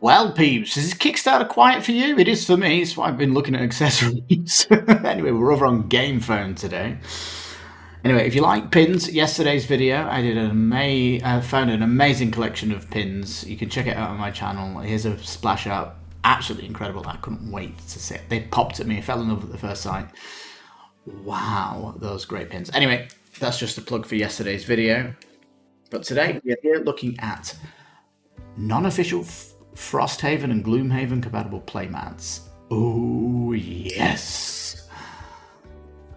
Well, peeps, is Kickstarter quiet for you? It is for me. That's why I've been looking at accessories. Anyway, we're over on Gamefound today. Anyway, if you like pins, yesterday's video, I found an amazing collection of pins. You can check it out on my channel. Here's a splash art. Absolutely incredible. I couldn't wait to see it. They popped at me. I fell in love at the first sight. Wow, those great pins. Anyway, that's just a plug for yesterday's video. But today, we're here looking at non-official Frosthaven and Gloomhaven compatible playmats. Oh, yes.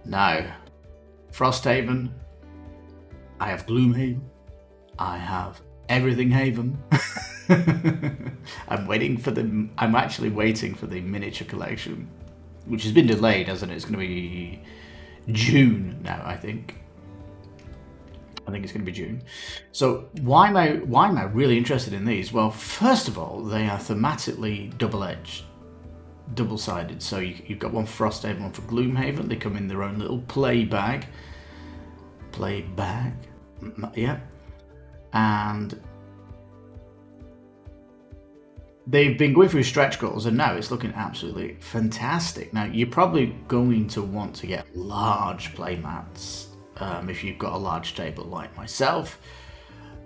Now, Frosthaven, I have Gloomhaven, I have Everything Haven. I'm actually waiting for the miniature collection, which has been delayed, hasn't it? It's going to be June now, I think it's going to be June. So why am I really interested in these? Well, first of all, they are thematically double-edged, double-sided. So you've got one for Frosthaven, one for Gloomhaven. They come in their own little play bag, yeah. And they've been going through stretch goals, and now it's looking absolutely fantastic. Now, you're probably going to want to get large playmats if you've got a large table like myself,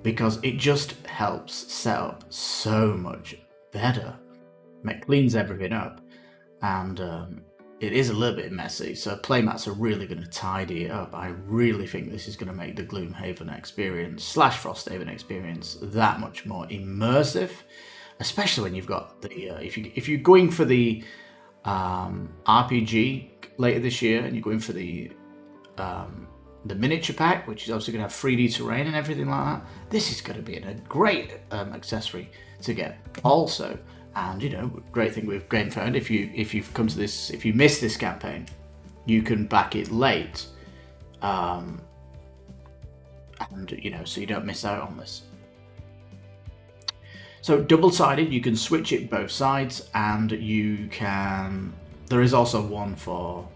because it just helps set up so much better. It cleans everything up, and it is a little bit messy, so playmats are really going to tidy it up. I really think this is going to make the Gloomhaven experience / Frosthaven experience that much more immersive, especially when you've got the if you're going for the RPG later this year, and you're going for the miniature pack, which is obviously going to have 3D terrain and everything like that. This is going to be a great accessory to get also. And great thing with Gamefound, if you've come to this, if you missed this campaign, you can back it late, and so you don't miss out on this. So double-sided, you can switch it both sides, and there is also one for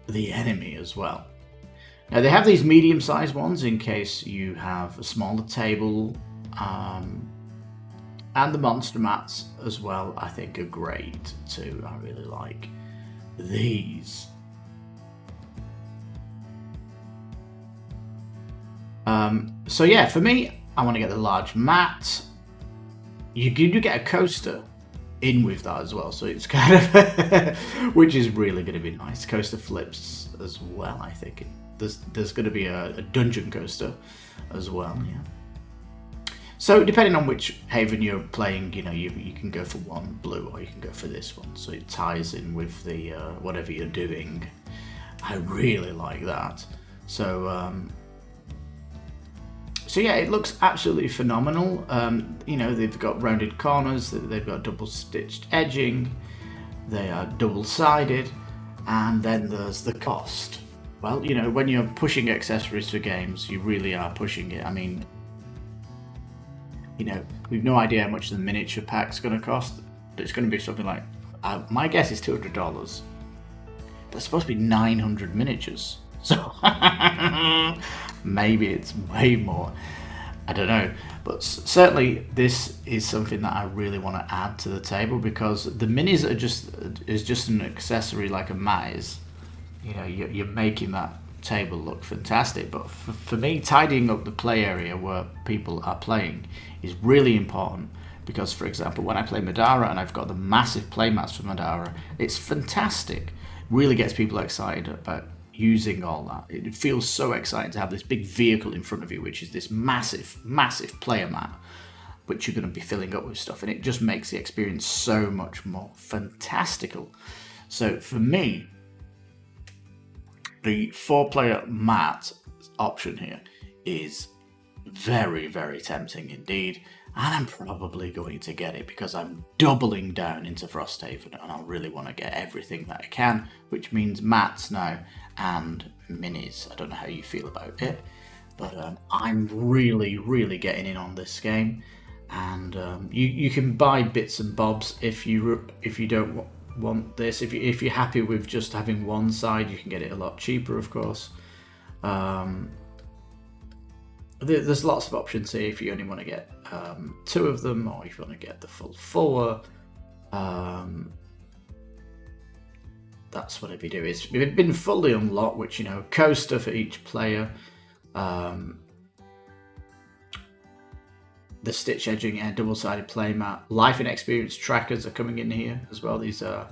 the enemy as well. Now they have these medium-sized ones in case you have a smaller table, and the monster mats as well, I think, are great too. I really like these. So yeah, for me, I want to get the large mat. You do get a coaster in with that as well, so it's kind of which is really going to be nice. Coaster flips as well. I think there's going to be a dungeon coaster as well. Yeah. So depending on which haven you're playing, you can go for one blue or you can go for this one. So it ties in with the whatever you're doing. I really like that. So yeah, it looks absolutely phenomenal. They've got rounded corners, they've got double stitched edging, they are double-sided, and then there's the cost. Well, when you're pushing accessories for games, you really are pushing it. I mean, we've no idea how much the miniature pack's going to cost. It's going to be something like, my guess is $200. But it's supposed to be 900 miniatures. So maybe it's way more. I don't know. But certainly this is something that I really want to add to the table, because the minis is just an accessory like a mat is. You're making that table look fantastic. But for me, tidying up the play area where people are playing is really important, because, for example, when I play Madara and I've got the massive playmats for Madara, it's fantastic. Really gets people excited about using all that. It feels so exciting to have this big vehicle in front of you, which is this massive player mat, which you're going to be filling up with stuff, and it just makes the experience so much more fantastical. So for me, the 4-player mat option here is very, very tempting indeed, and I'm probably going to get it because I'm doubling down into Frosthaven and I really want to get everything that I can, which means mats now and minis. I don't know how you feel about it, but I'm really, really getting in on this game. And you can buy bits and bobs if you don't want this. If you're happy with just having one side, you can get it a lot cheaper, of course. there's lots of options here if you only want to get 2 of them, or if you want to get the full 4. That's what I'd be doing. It's been fully unlocked, which, coaster for each player. The stitch edging and double-sided playmat. Life and experience trackers are coming in here as well. These are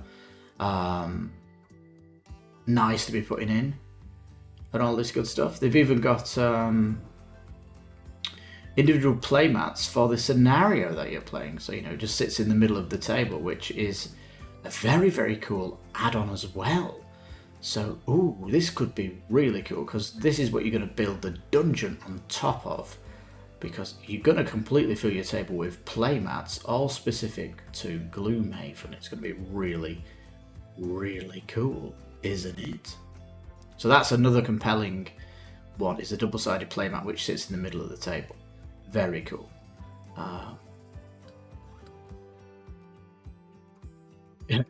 nice to be putting in, and all this good stuff. They've even got individual playmats for the scenario that you're playing. So, it just sits in the middle of the table, which is a very, very cool add-on as well. So, this could be really cool, because this is what you're going to build the dungeon on top of, because you're going to completely fill your table with playmats, all specific to Gloomhaven. It's going to be really, really cool, isn't it? So that's another compelling one, is a double-sided playmat which sits in the middle of the table. Very cool.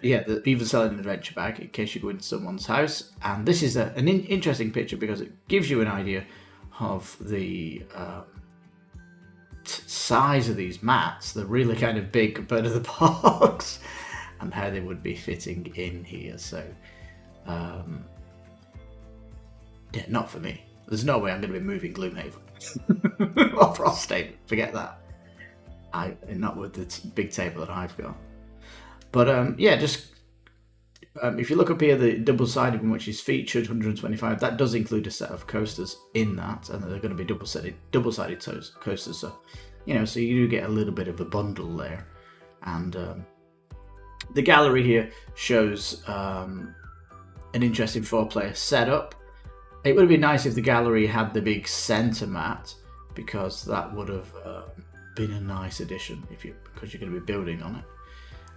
Yeah, they're even selling an adventure bag in case you go into someone's house. And this is an interesting picture, because it gives you an idea of the size of these mats. They're really kind of big compared to the box, and how they would be fitting in here. So, yeah, not for me. There's no way I'm going to be moving Gloomhaven or Frosthaven. Forget that. Not with the big table that I've got. But yeah, just if you look up here, the double-sided one, which is featured 125, that does include a set of coasters in that, and they're going to be double-sided coasters. So, so you do get a little bit of a bundle there. And the gallery here shows an interesting 4-player setup. It would be nice if the gallery had the big center mat, because that would have been a nice addition because you're going to be building on it,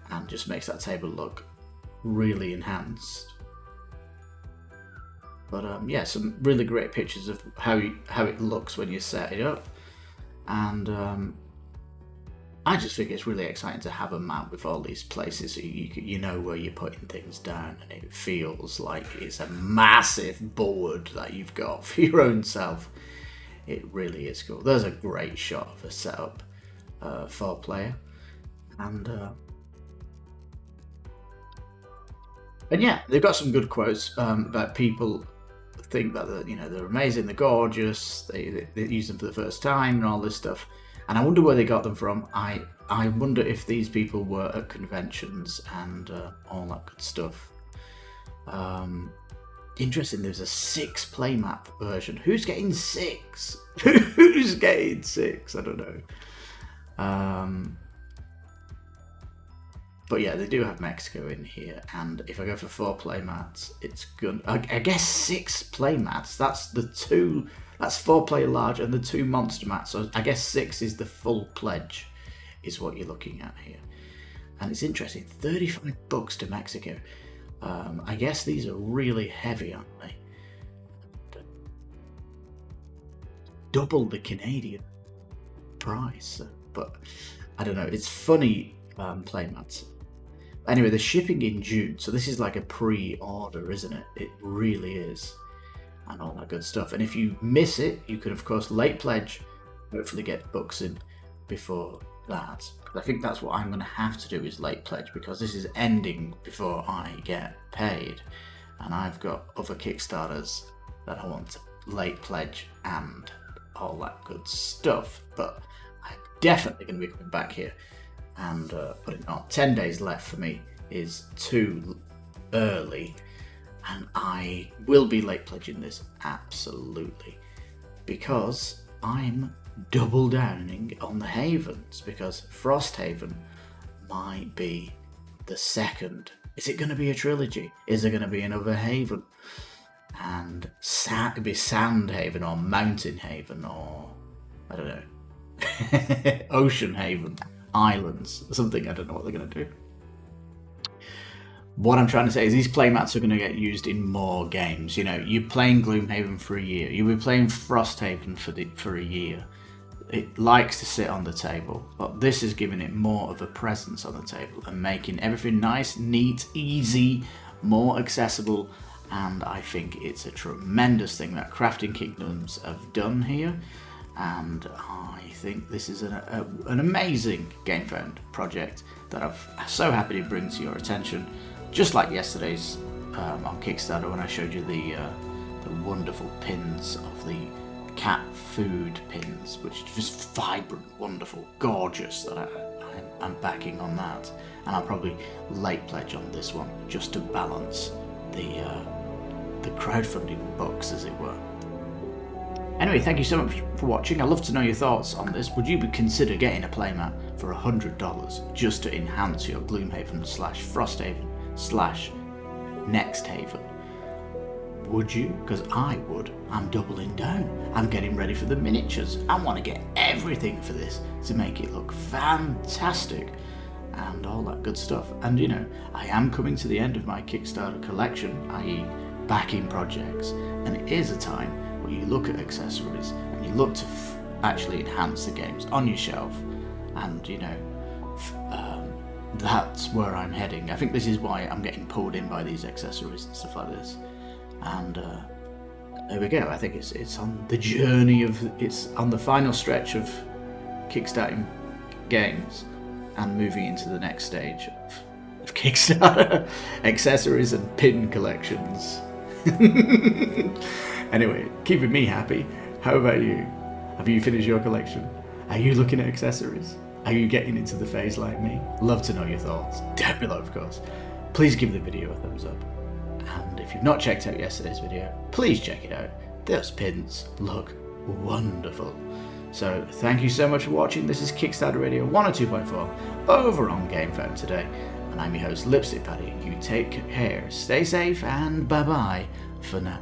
and just makes that table look really enhanced. But yeah, some really great pictures of how it looks when you set it up, and I just think it's really exciting to have a map with all these places, so you know where you're putting things down, and it feels like it's a massive board that you've got for your own self. It really is cool. There's a great shot of a setup 4-player, and yeah, they've got some good quotes about people think that they're amazing, they're gorgeous, they use them for the first time and all this stuff. And I wonder where they got them from. I wonder if these people were at conventions and all that good stuff. Interesting, there's a 6 playmat version. Who's getting 6? Who's getting 6? I don't know. But yeah, they do have Mexico in here. And if I go for 4 playmats, it's good. I guess 6 playmats. That's 4-player large and the 2 monster mats. So I guess 6 is the full pledge, is what you're looking at here. And it's interesting, $35 to Mexico. I guess these are really heavy, aren't they? Double the Canadian price. But I don't know, it's funny playmats. Anyway, they're shipping in June, so this is like a pre-order, isn't it? It really is. And all that good stuff. And if you miss it, you can of course late pledge, hopefully get books in before that. I think that's what I'm going to have to do, is late pledge, because this is ending before I get paid, and I've got other Kickstarters that I want to late pledge and all that good stuff. But I'm definitely going to be coming back here and putting it on. 10 days left for me is too early. And I will be late pledging this, absolutely, because I'm double downing on the Havens, because Frosthaven might be the second. Is it going to be a trilogy? Is there going to be another Haven? And it'd be Sandhaven or Mountain Haven, or I don't know, Ocean Haven, Islands, something. I don't know what they're going to do. What I'm trying to say is these playmats are going to get used in more games. You're playing Gloomhaven for a year. You'll be playing Frosthaven for a year. It likes to sit on the table, but this is giving it more of a presence on the table and making everything nice, neat, easy, more accessible. And I think it's a tremendous thing that Crafting Kingdoms have done here. and I think this is an amazing Gamefound project that I'm so happy to bring to your attention, just like yesterday's on Kickstarter when I showed you the wonderful pins of the cat food pins, which are just vibrant, wonderful, gorgeous, that I'm backing on that. And I'll probably late pledge on this one just to balance the crowdfunding books, as it were. Anyway, thank you so much for watching. I'd love to know your thoughts on this. Would you consider getting a playmat for $100 just to enhance your Gloomhaven / Frosthaven / Nexthaven? Would you? Because I would. I'm doubling down. I'm getting ready for the miniatures. I want to get everything for this to make it look fantastic and all that good stuff. And you know, I am coming to the end of my Kickstarter collection, i.e. backing projects, and it is a time where you look at accessories and you look to actually enhance the games on your shelf, and you know, that's where I'm heading. I think this is why I'm getting pulled in by these accessories and stuff like this. And there we go. I think it's on the journey it's on the final stretch of kickstarting games and moving into the next stage of Kickstarter accessories and pin collections. Anyway, keeping me happy. How about you? Have you finished your collection? Are you looking at accessories? Are you getting into the phase like me? Love to know your thoughts. Down below, of course. Please give the video a thumbs up. And if you've not checked out yesterday's video, please check it out. Those pins look wonderful. So thank you so much for watching. This is Kickstarter Radio 102.4 over on Gamefound today. And I'm your host, Lipstickpaddy. You take care, stay safe, and bye-bye for now.